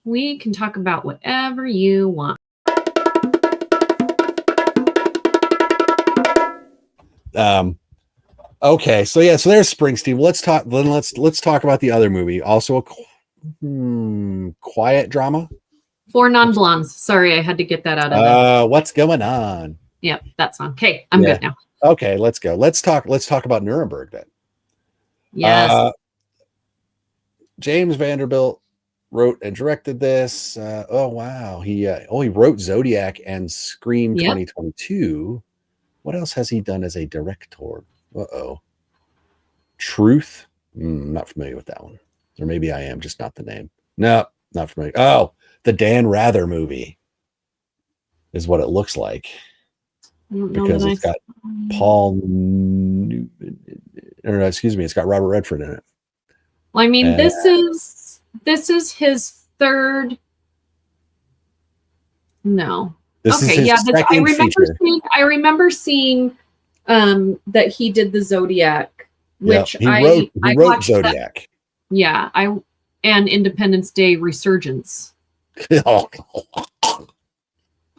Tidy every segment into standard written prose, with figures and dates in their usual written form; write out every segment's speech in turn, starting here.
We can talk about whatever you want. Okay, so there's Springsteen. Let's talk about the other movie. Also a quiet drama. Four Non-Blondes. Sorry, I had to get that out of there. What's going on? Yep, that song. Okay, I'm good now. Okay, let's go. Let's talk about Nuremberg then. Yes. James Vanderbilt wrote and directed this. Oh wow, he wrote Zodiac and Scream 2022. What else has he done as a director? Truth. Not familiar with that one. Or maybe I am, just not the name. No, not familiar. Oh, the Dan Rather movie is what it looks like. Because it's got it's got Robert Redford in it. Well, I mean, this is his third. No. I remember seeing that he did the Zodiac, which he wrote Zodiac. And Independence Day Resurgence.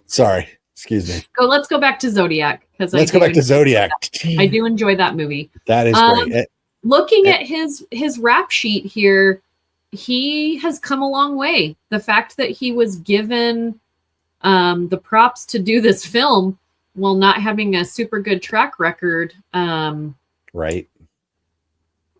Sorry, excuse me. Let's go back to Zodiac let's go back to Zodiac. I do enjoy that movie. That is great. Looking at his rap sheet here, he has come a long way. The fact that he was given the props to do this film while not having a super good track record, right,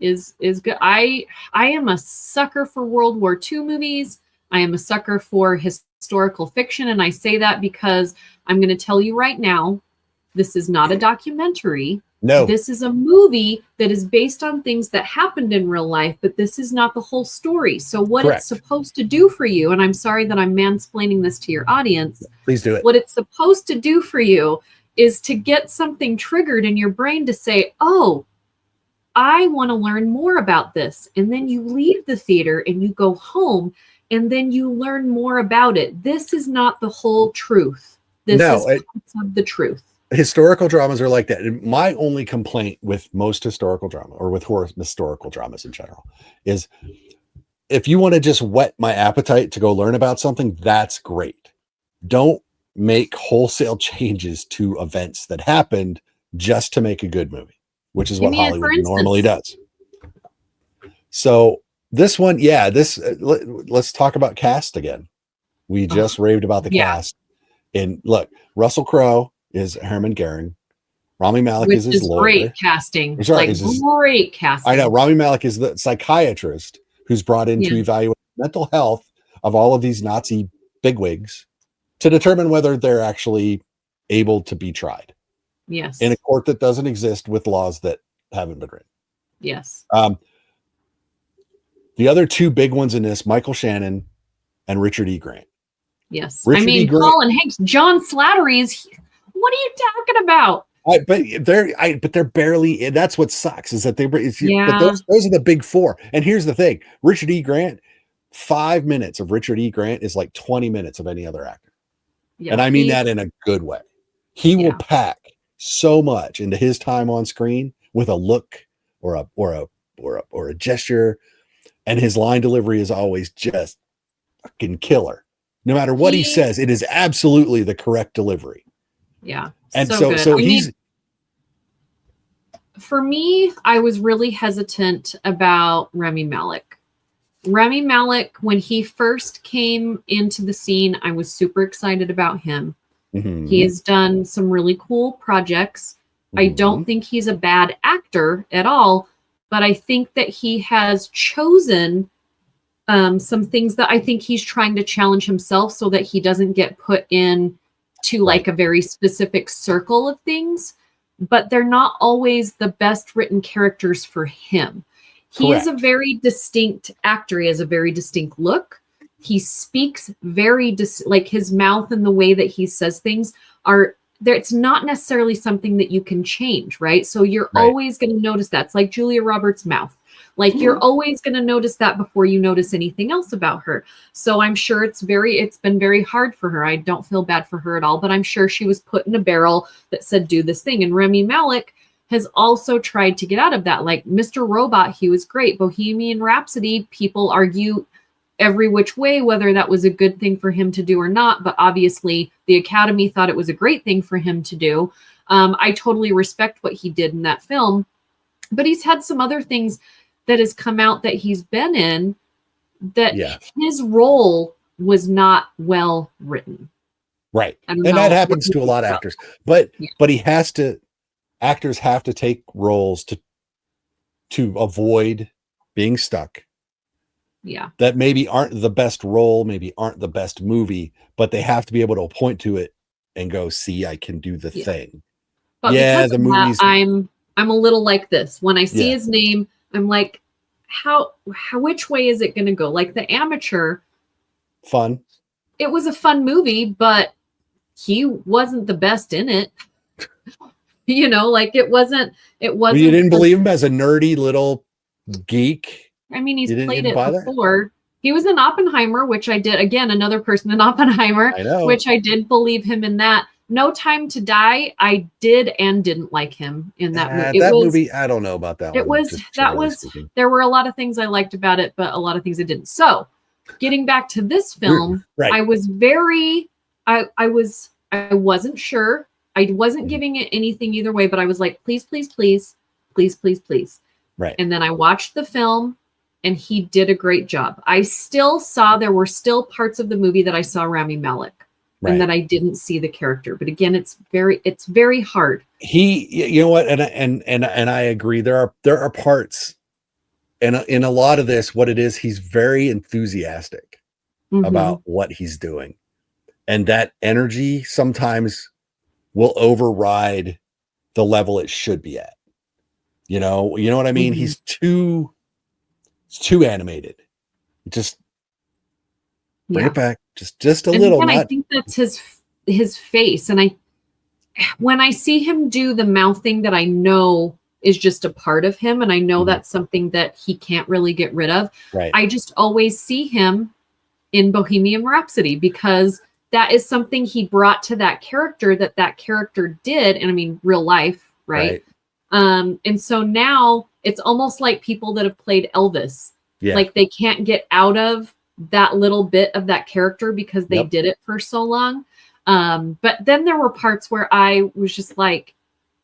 is good. I am a sucker for World War II movies. I am a sucker for historical fiction, and I say that because I'm going to tell you right now, this is not a documentary. No. This is a movie that is based on things that happened in real life, but this is not the whole story. So what It's supposed to do for you, and I'm sorry that I'm mansplaining this to your audience. Please do it. What it's supposed to do for you is to get something triggered in your brain to say, oh, I want to learn more about this. And then you leave the theater and you go home and then you learn more about it. This is not the whole truth. This is parts of the truth. Historical dramas are like that. And my only complaint with most historical drama, or with historical dramas in general, is if you want to just whet my appetite to go learn about something, that's great. Don't make wholesale changes to events that happened just to make a good movie, which is what Hollywood normally does. So this one, let's talk about cast again. We just raved about the cast. And look, Russell Crowe is Hermann Göring. Rami Malek is his lawyer. Great casting. Great casting. I know. Rami Malek is the psychiatrist who's brought in to evaluate mental health of all of these Nazi bigwigs to determine whether they're actually able to be tried. Yes. In a court that doesn't exist with laws that haven't been written. Yes. The other two big ones in this, Michael Shannon and Richard E. Grant. Yes. Colin Hanks, John Slattery is. What are you talking about? But they're barely. That's what sucks is that but those are the big four. And here's the thing: Richard E. Grant, 5 minutes of Richard E. Grant is like 20 minutes of any other actor, and I mean that in a good way. He will pack so much into his time on screen with a look or a gesture, and his line delivery is always just fucking killer. No matter what he says, it is absolutely the correct delivery. Yeah. And so he's. For me, I was really hesitant about Rami Malek. Rami Malek, when he first came into the scene, I was super excited about him. Mm-hmm. He has done some really cool projects. Mm-hmm. I don't think he's a bad actor at all, but I think that he has chosen some things that I think he's trying to challenge himself so that he doesn't get put in to like a very specific circle of things, but they're not always the best written characters for him. He is a very distinct actor. He has a very distinct look. He speaks very like his mouth and the way that he says things are there. It's not necessarily something that you can change, right? So you're always going to notice that. It's like Julia Roberts' mouth. Like you're always going to notice that before you notice anything else about her. So I'm sure it's been very hard for her. I don't feel bad for her at all, but I'm sure she was put in a barrel that said, do this thing. And Rami Malek has also tried to get out of that. Like Mr. Robot, he was great. Bohemian Rhapsody, people argue every which way, whether that was a good thing for him to do or not. But obviously the Academy thought it was a great thing for him to do. I totally respect what he did in that film, but he's had some other things that has come out that he's been in that his role was not well written. Right. And that happens to a lot of actors, but actors have to take roles to avoid being stuck. Yeah. That maybe aren't the best role, maybe aren't the best movie, but they have to be able to point to it and go, see, I can do the thing. But because the movies, I'm a little like this. When I see his name, I'm like, which way is it going to go? Like The Amateur. Fun. It was a fun movie, but he wasn't the best in it. Like it wasn't. Well, you didn't believe him as a nerdy little geek. I mean, he's played it before. That? He was in Oppenheimer, which I did. Again, another person in Oppenheimer, which I did believe him in that. No Time to Die, I did and didn't like him in that movie. Movie, I don't know about that one. There were a lot of things I liked about it, but a lot of things I didn't. So getting back to this film, I was I wasn't sure. I wasn't giving it anything either way, but I was like, please, please, please, please, please, please. Right. And then I watched the film and he did a great job. I still saw, there were still parts of the movie that I saw Rami Malek. And that I didn't see the character, but again, it's very hard. You know what, and I agree. There are parts, and in a lot of this, what it is, he's very enthusiastic about what he's doing, and that energy sometimes will override the level it should be at. You know what I mean? He's too animated. Just bring it back. Just a little. I think that's his face. And when I see him do the mouth thing that I know is just a part of him, and I know that's something that he can't really get rid of. Right. I just always see him in Bohemian Rhapsody because that is something he brought to that character that character did. And I mean, real life. Right. And so now it's almost like people that have played Elvis, like they can't get out of that little bit of that character because they did it for so long. But then there were parts where I was just like,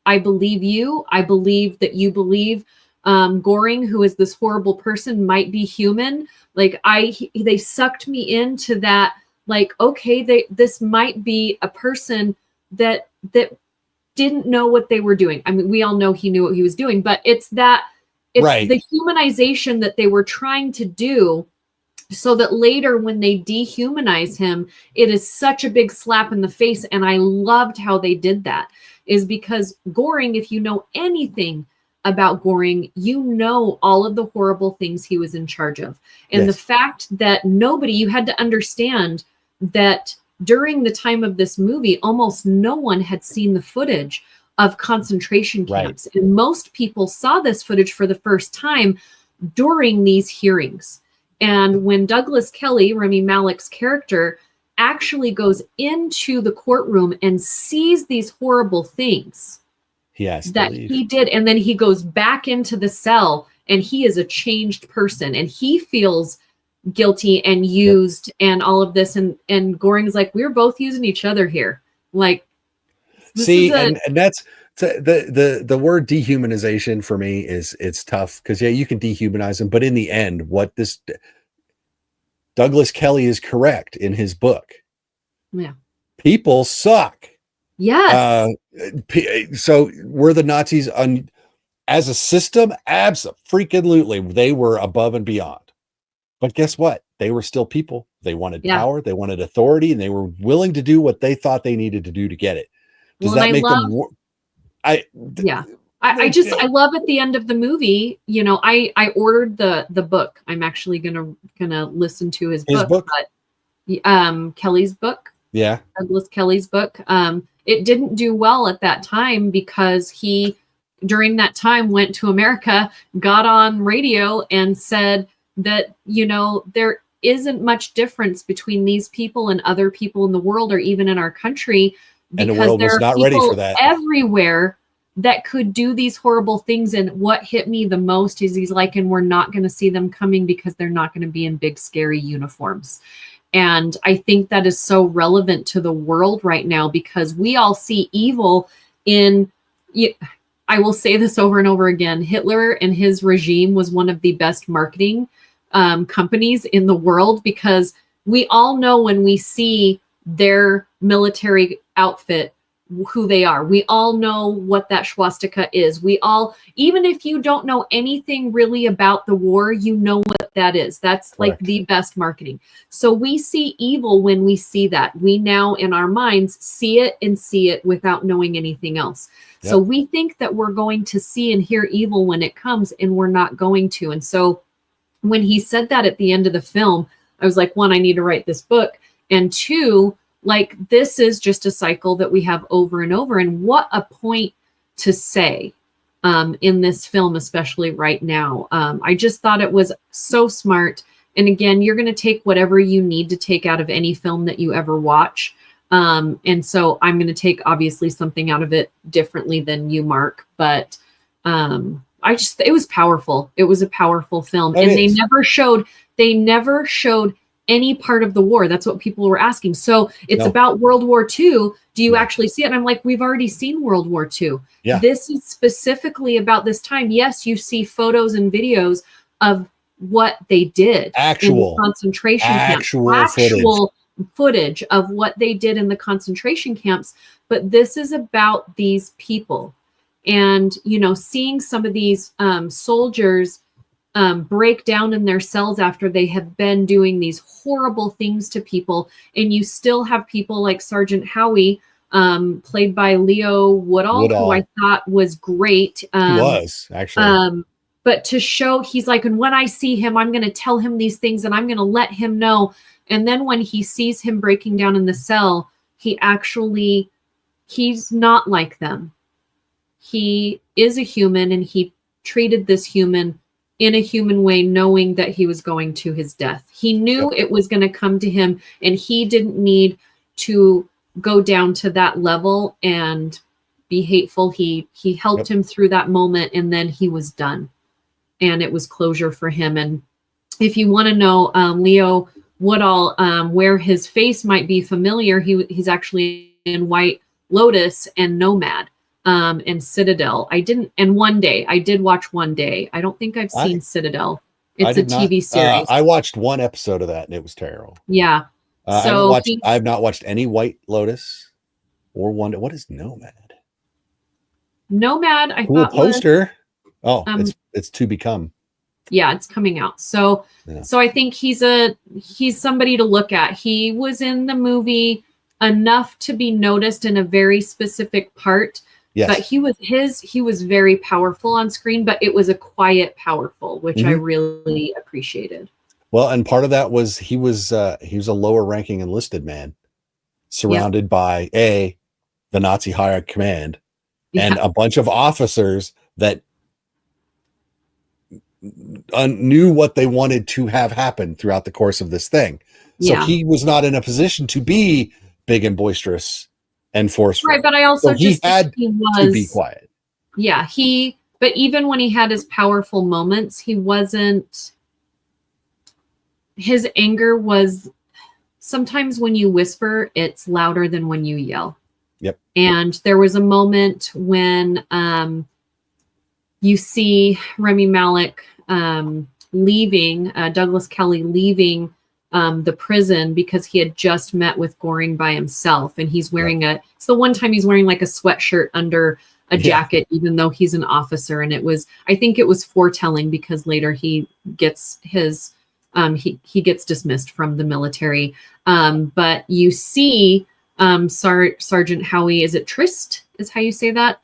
I believe you. I believe that you believe Göring, who is this horrible person, might be human. Like they sucked me into that. Like, okay, this might be a person that didn't know what they were doing. I mean, we all know he knew what he was doing, but it's the humanization that they were trying to do. So that later when they dehumanize him, it is such a big slap in the face. And I loved how they did that, is because Göring, if you know anything about Göring, you know all of the horrible things he was in charge of. And the fact that you had to understand that during the time of this movie, almost no one had seen the footage of concentration camps. And most people saw this footage for the first time during these hearings. And when Douglas Kelly, Rami Malek's character, actually goes into the courtroom and sees these horrible things that he did, and then he goes back into the cell and he is a changed person and he feels guilty and used and all of this. And Göring's like, we're both using each other here. Like, and that's the word dehumanization for me it's tough because you can dehumanize them, but in the end, Douglas Kelly is correct in his book. Yeah, people suck. Yes. So were the Nazis as a system? Absolutely, they were above and beyond. But guess what? They were still people. They wanted power, they wanted authority, and they were willing to do what they thought they needed to do to get it. Does that make them? I love at the end of the movie, I ordered the book. I'm actually gonna listen to his book. But, Kelly's book. Yeah. Douglas Kelly's book. It didn't do well at that time because he, during that time, went to America, got on radio and said that, there isn't much difference between these people and other people in the world or even in our country, because and the world was not ready for that. Everywhere that could do these horrible things. And what hit me the most is he's like, and we're not going to see them coming because they're not going to be in big, scary uniforms. And I think that is so relevant to the world right now, because we all see evil in, I will say this over and over again, Hitler and his regime was one of the best marketing companies in the world, because we all know when we see their military outfit who they are. We all know what that swastika is. We all, even if you don't know anything really about the war, you know what that is. That's like the best marketing. So we see evil when we see that. We now in our minds see it and see it without knowing anything else. Yep. So we think that we're going to see and hear evil when it comes, and we're not going to. And so when he said that at the end of the film, I was like, one, I need to write this book. And two, like, this is just a cycle that we have over and over. And what a point to say in this film, especially right now. I just thought it was so smart. And again, you're going to take whatever you need to take out of any film that you ever watch. And so I'm going to take obviously something out of it differently than you, Mark. But it was powerful. It was a powerful film. And they never showed any part of the war. That's what people were asking. So it's about World War II. Do you actually see it? And I'm like, we've already seen World War II. Yeah. This is specifically about this time. Yes, you see photos and videos of what they did in the concentration camps. Actual footage of what they did in the concentration camps. But this is about these people. And, seeing some of these soldiers break down in their cells after they have been doing these horrible things to people. And you still have people like Sergeant Howie, played by Leo Woodall, who I thought was great. He was, actually. But to show, he's like, and when I see him, I'm going to tell him these things and I'm going to let him know. And then when he sees him breaking down in the cell, he's not like them. He is a human, and he treated this human in a human way, knowing that he was going to his death. He knew it was going to come to him, and he didn't need to go down to that level and be hateful. He helped him through that moment, and then he was done. And it was closure for him. And if you want to know Leo Woodall, where his face might be familiar, he's actually in White Lotus and Nomad. And Citadel. I did watch One Day. I don't think I've seen Citadel. It's a TV series. I watched one episode of that and it was terrible. Yeah. I've not watched any White Lotus or One Day. What is Nomad? Nomad, I cool thought poster. It's to become. Yeah, it's coming out. So I think he's somebody to look at. He was in the movie enough to be noticed in a very specific part. Yes. But he was very powerful on screen, but it was a quiet powerful, which I really appreciated. Well, and part of that was he was a lower ranking enlisted man surrounded by the Nazi higher command and a bunch of officers that knew what they wanted to have happen throughout the course of this thing. So he was not in a position to be big and boisterous and forceful. Right, but I also he had to be quiet. Yeah, but even when he had his powerful moments, his anger was, sometimes when you whisper, it's louder than when you yell. Yep. And there was a moment when you see Rami Malek leaving, Douglas Kelly leaving the prison because he had just met with Göring by himself, and he's wearing it's the one time he's wearing like a sweatshirt under a jacket, even though he's an officer. And I think it was foretelling, because later he gets his he gets dismissed from the military. But you see Sergeant Howie, is it Trist is how you say that?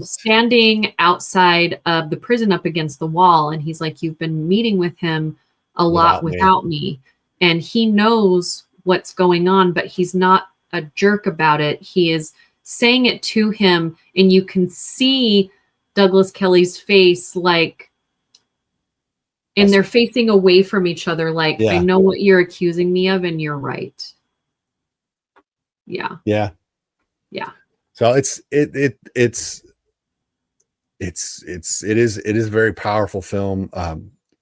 Standing outside of the prison up against the wall, and he's like, you've been meeting with him a lot without me. And he knows what's going on, but he's not a jerk about it. He is saying it to him, and you can see Douglas Kelly's face, like, and they're facing away from each other, like, I know what you're accusing me of, and you're right. Yeah. Yeah. Yeah. So it's it is a very powerful film.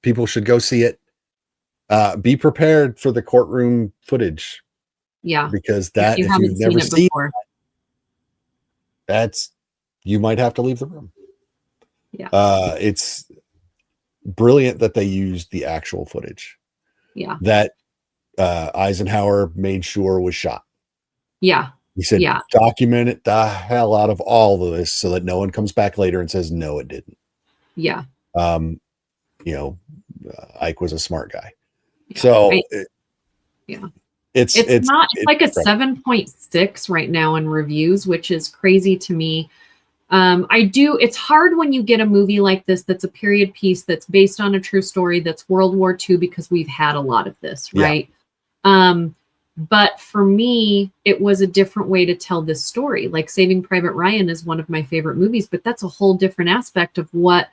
People should go see it. Be prepared for the courtroom footage. Yeah. Because that, if you've never seen it, that's, you might have to leave the room. Yeah. It's brilliant that they used the actual footage. Yeah. That Eisenhower made sure was shot. Yeah. He said, document it the hell out of all of this so that no one comes back later and says, no, it didn't. Yeah. Ike was a smart guy. Yeah. So it's like a 7.6 right now in reviews, which is crazy to me. It's hard when you get a movie like this that's a period piece that's based on a true story, that's World War II, because we've had a lot of this, right? Yeah. But for me, it was a different way to tell this story. Like Saving Private Ryan is one of my favorite movies, but that's a whole different aspect of what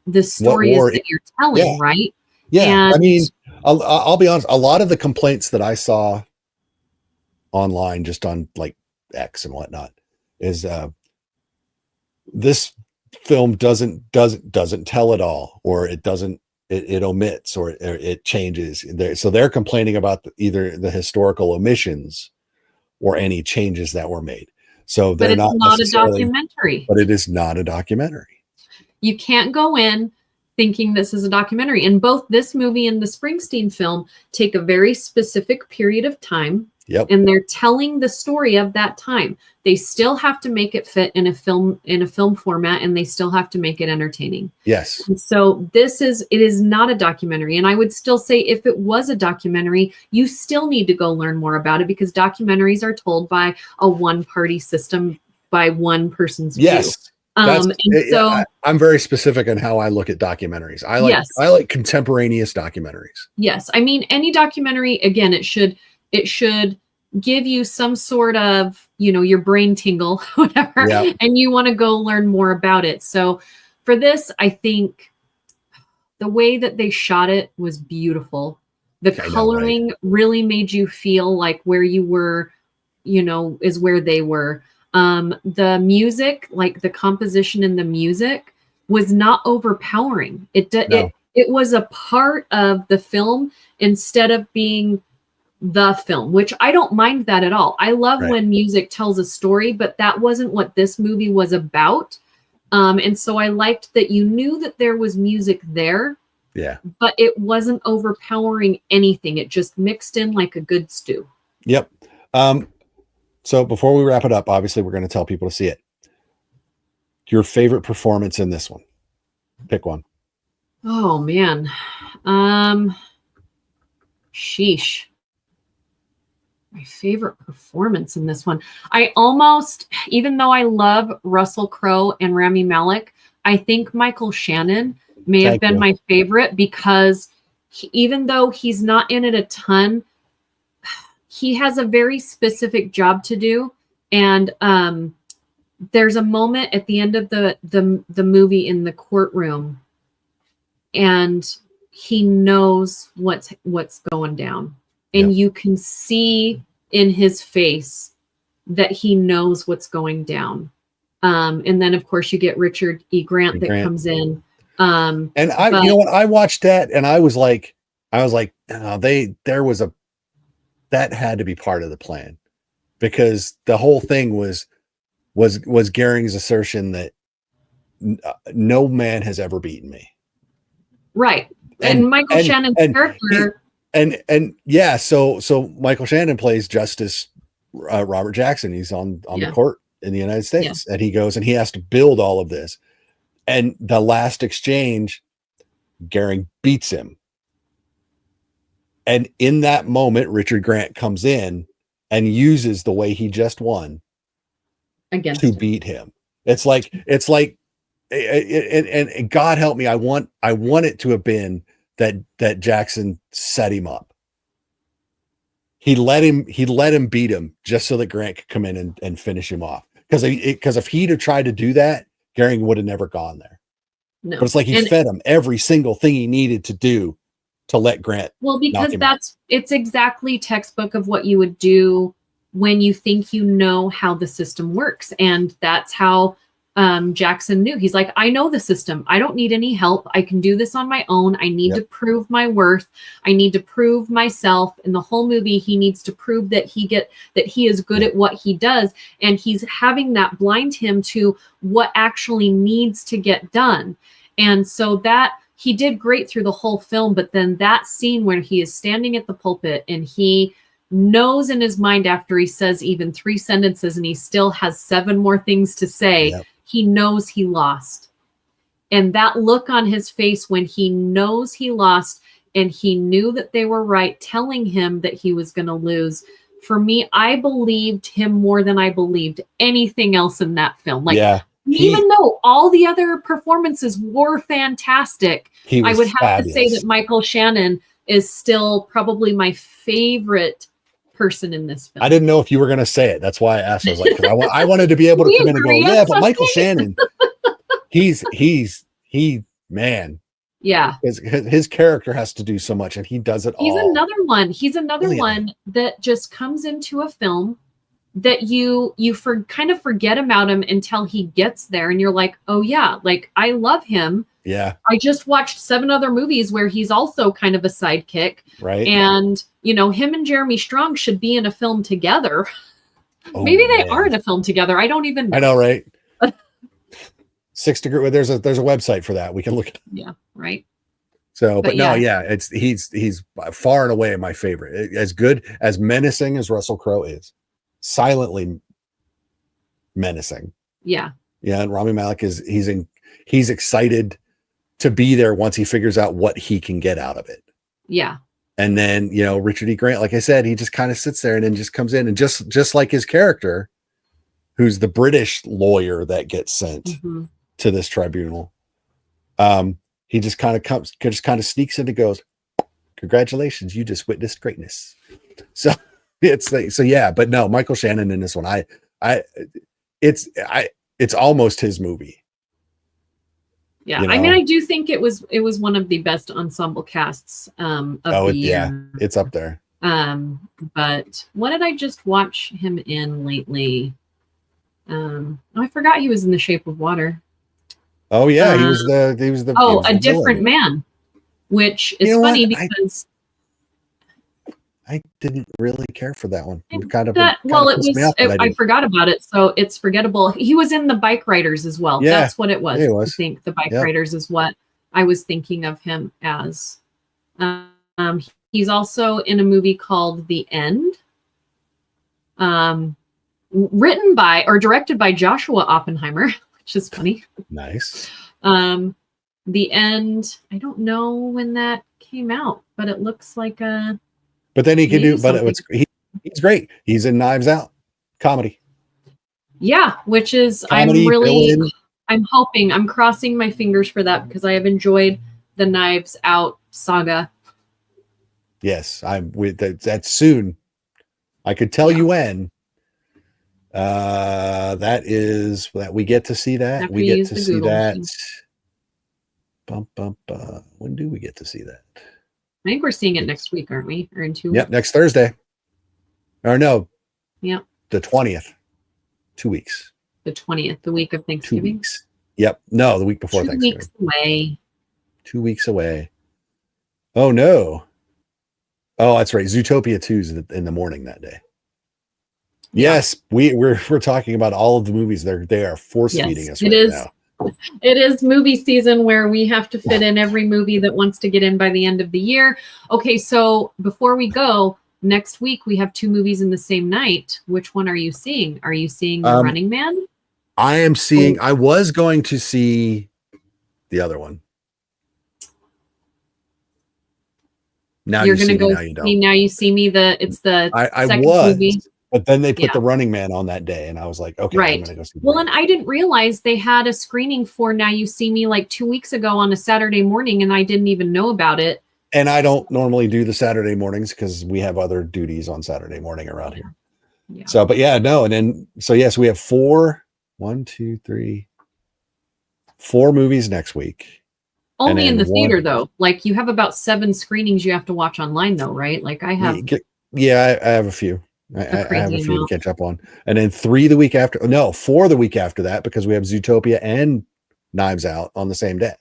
the story is that you're telling, right? Yeah. And I mean, I'll be honest, a lot of the complaints that I saw online, just on like X and whatnot, is this film doesn't tell it all, or it doesn't, it omits, or it changes. So they're complaining about either the historical omissions or any changes that were made. So they're not a documentary. But it is not a documentary. You can't go in thinking this is a documentary. And both this movie and the Springsteen film take a very specific period of time. Yep. And they're telling the story of that time. They still have to make it fit in a film format, and they still have to make it entertaining. Yes. And so it is not a documentary. And I would still say, if it was a documentary, you still need to go learn more about it, because documentaries are told by a one-party system, by one person's view. Yes. I'm very specific on how I look at documentaries. I like contemporaneous documentaries. Yes. I mean, any documentary, again, it should give you some sort of, your brain tingle, whatever, and you want to go learn more about it. So for this, I think the way that they shot it was beautiful. The coloring really made you feel like where you were, is where they were. The music, like the composition in the music, was not overpowering. It was a part of the film instead of being the film, which I don't mind that at all. I love when music tells a story, but that wasn't what this movie was about. And so I liked that you knew that there was music there. Yeah. But it wasn't overpowering anything. It just mixed in like a good stew. Yep. So before we wrap it up, obviously we're going to tell people to see it. Your favorite performance in this one? Pick one. Oh man. Sheesh. My favorite performance in this one. I almost, even though I love Russell Crowe and Rami Malek, I think Michael Shannon may have been my favorite, because even though he's not in it a ton, he has a very specific job to do. And there's a moment at the end of the movie in the courtroom, and he knows what's going down. And you can see in his face that he knows what's going down. And then, of course, you get Richard E. Grant that comes in. And I watched that, and I was like, that had to be part of the plan, because the whole thing was Göring's assertion that no man has ever beaten me. Right. And Michael Shannon's character. So Michael Shannon plays Justice Robert Jackson. He's on the court in the United States, and he goes and he has to build all of this. And the last exchange, Göring beats him. And in that moment, Richard Grant comes in and uses the way he just won to beat him. It's like, and God help me, I want it to have been that Jackson set him up. He let him beat him just so that Grant could come in and finish him off. Because if he'd have tried to do that, Göring would have never gone there. No. But it's like he fed him every single thing he needed to do to let Grant. Well, because it's exactly textbook of what you would do when you think you know how the system works. And that's how Jackson knew. He's like, I know the system. I don't need any help. I can do this on my own. I need to prove my worth. I need to prove myself. In the whole movie, he needs to prove that he is good at what he does. And he's having that blind him to what actually needs to get done. And so that he did great through the whole film. But then that scene where he is standing at the pulpit and he knows in his mind, after he says even 3 sentences and he still has 7 more things to say, he knows he lost. And that look on his face when he knows he lost and he knew that they were right, telling him that he was going to lose. For me, I believed him more than I believed anything else in that film. Like, even though all the other performances were fantastic, I would have to say that Michael Shannon is still probably my favorite person in this film. I didn't know if you were going to say it. That's why I asked. I was like, I wanted to be able to come in and go, yeah, but Michael Shannon, man. Yeah. His character has to do so much and he does it all. He's another one that just comes into a film that you kind of forget about him until he gets there. And you're like, oh yeah, like I love him. Yeah. I just watched 7 other movies where he's also kind of a sidekick. Right. And, him and Jeremy Strong should be in a film together. Maybe they are in a film together. I don't even know. I know, right? 6 Degree. There's a website for that. We can look at. Yeah. Right. So, but no, he's far and away my favorite. As good, as menacing as Russell Crowe is, silently menacing. Yeah. Yeah. And Rami Malek he's excited to be there once he figures out what he can get out of it. Yeah. And then, Richard E. Grant, like I said, he just kind of sits there and then just comes in and just like his character, who's the British lawyer that gets sent to this tribunal. He just kind of sneaks in and goes, congratulations, you just witnessed greatness. So but no, Michael Shannon in this one, it's almost his movie. Yeah, I mean, I do think it was one of the best ensemble casts of the year. Yeah, it's up there. But what did I just watch him in lately? I forgot he was in The Shape of Water. Oh yeah, he was the A Different Man, which is funny because I didn't really care for that one. I forgot about it, so it's forgettable. He was in The Bike Riders as well. Yeah, that's what it was. I think The Bike Riders is what I was thinking of him as. He's also in a movie called The End, written by or directed by Joshua Oppenheimer, which is funny. Nice. The End. I don't know when that came out, but it looks like a. But then he can do. But he's great. He's in Knives Out comedy. Yeah, which is I'm hoping. I'm crossing my fingers for that because I have enjoyed the Knives Out saga. Yes, I'm with that. That's soon. I could tell you when. That is that we get to see that. We get to see that. When do we get to see that? I think we're seeing it next week, aren't we? Or in 2 weeks? Yep, next Thursday. Or no. Yep. The 20th. 2 weeks. The 20th, the week of Thanksgiving. 2 weeks. Yep. No, the week before Thanksgiving. 2 weeks away. 2 weeks away. Oh no. Oh, that's right. Zootopia 2 is in the morning that day. Yeah. Yes, we're talking about all of the movies. They are force feeding us right now. It is movie season where we have to fit in every movie that wants to get in by the end of the year. Okay, so before we go, next week we have 2 movies in the same night. Which one are you seeing? Are you seeing The Running Man? I am seeing. I was going to see the other one. Now you're going to go see Now You See Me. It's the second movie. But then they put The Running Man on that day, and I was like, okay, I'm going to go see. Well, and I didn't realize they had a screening for Now You See Me like 2 weeks ago on a Saturday morning, and I didn't even know about it. And I don't normally do the Saturday mornings because we have other duties on Saturday morning around here. Yeah. So, but yeah, no, and then yes, we have 4 movies next week. Only in the theater though. Like you have about 7 screenings you have to watch online though, right? Like I have. Yeah, I have a few. I have a few to catch up on. And then 4 the week after that, because we have Zootopia and Knives Out on the same day.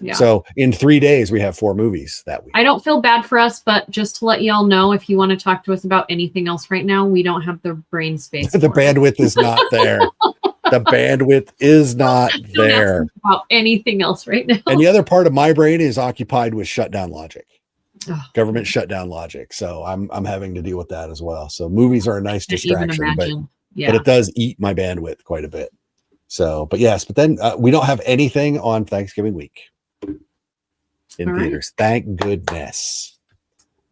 Yeah. So in 3 days, we have 4 movies that week. I don't feel bad for us, but just to let y'all know, if you want to talk to us about anything else right now, we don't have the brain space. The bandwidth is not there. The bandwidth is not there. About anything else right now. And the other part of my brain is occupied with shutdown logic. Government shutdown logic. So I'm having to deal with that as well. So movies are a nice distraction, but it does eat my bandwidth quite a bit. So, but then we don't have anything on Thanksgiving week in theaters. Thank goodness.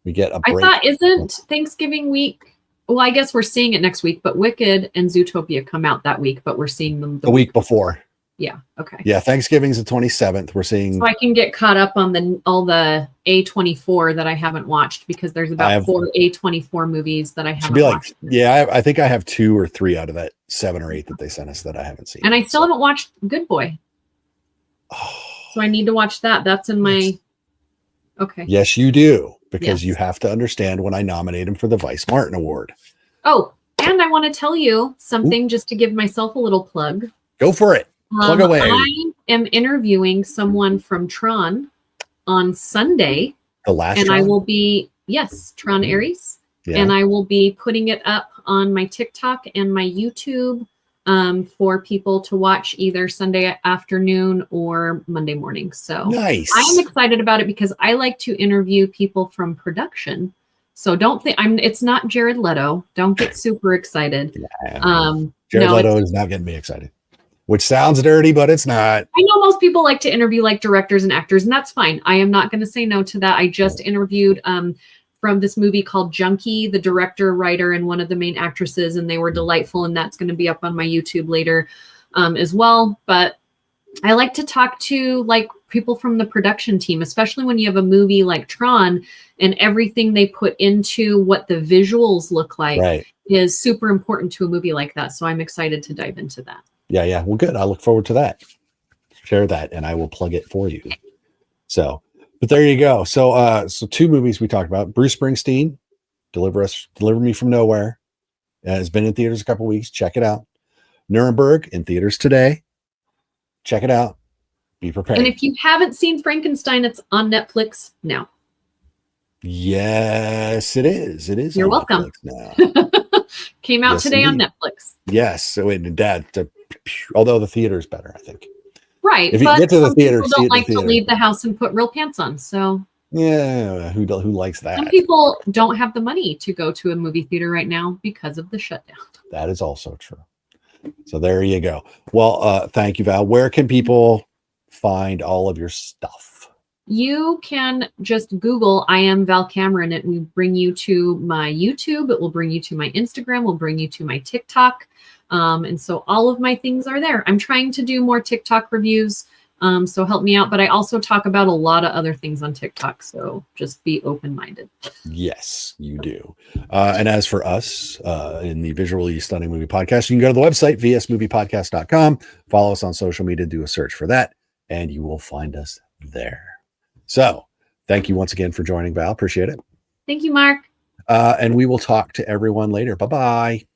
We get a break. I thought, isn't Thanksgiving week? Well, I guess we're seeing it next week, but Wicked and Zootopia come out that week, but we're seeing them the week before. Yeah. Okay. Yeah. Thanksgiving's the 27th. We're seeing. So I can get caught up on all the A24 that I haven't watched, because there's about 4 A24 movies that I haven't watched. Yeah. I think I have 2 or 3 out of that 7 or 8 that they sent us that I haven't seen. And I still haven't watched Good Boy. So I need to watch that. That's in my. Okay. Yes, you do. Because you have to understand when I nominate him for the Vice Martin Award. Oh, and I want to tell you something just to give myself a little plug. Go for it. Plug away. I am interviewing someone from Tron on Sunday. The last and Tron? I will be, Tron Ares. Yeah. And I will be putting it up on my TikTok and my YouTube for people to watch either Sunday afternoon or Monday morning. So nice. I am excited about it because I like to interview people from production. So don't think it's not Jared Leto. Don't get super excited. Jared Leto is not getting me excited. Which sounds dirty, but it's not. I know most people like to interview like directors and actors, and that's fine. I am not going to say no to that. I just interviewed from this movie called Junkie, the director, writer, and one of the main actresses, and they were delightful, and that's going to be up on my YouTube later as well. But I like to talk to like people from the production team, especially when you have a movie like Tron and everything they put into what the visuals look like is super important to a movie like that. So I'm excited to dive into that. Yeah. Well, good. I look forward to that. Share that and I will plug it for you. So, but there you go. So 2 movies we talked about. Bruce Springsteen, Deliver Me From Nowhere. Has been in theaters a couple weeks. Check it out. Nuremberg in theaters today. Check it out. Be prepared. And if you haven't seen Frankenstein, it's on Netflix now. Yes, it is. It is. You're welcome. Now. Came out today on Netflix. Yes. So although the theater is better, I think. Right. If you get to the theater, people don't like to leave the house and put real pants on. So yeah, who likes that? Some people don't have the money to go to a movie theater right now because of the shutdown. That is also true. So there you go. Well, thank you, Val. Where can people find all of your stuff? You can just Google I am Val Cameron. It will bring you to my YouTube. It will bring you to my Instagram. Will bring you to my TikTok. And so all of my things are there. I'm trying to do more TikTok reviews. So help me out. But I also talk about a lot of other things on TikTok. So just be open-minded. Yes, you do. And as for us in the Visually Stunning Movie Podcast, you can go to the website, vsmoviepodcast.com. Follow us on social media. Do a search for that. And you will find us there. So thank you once again for joining, Val. Appreciate it. Thank you, Mark. And we will talk to everyone later. Bye-bye.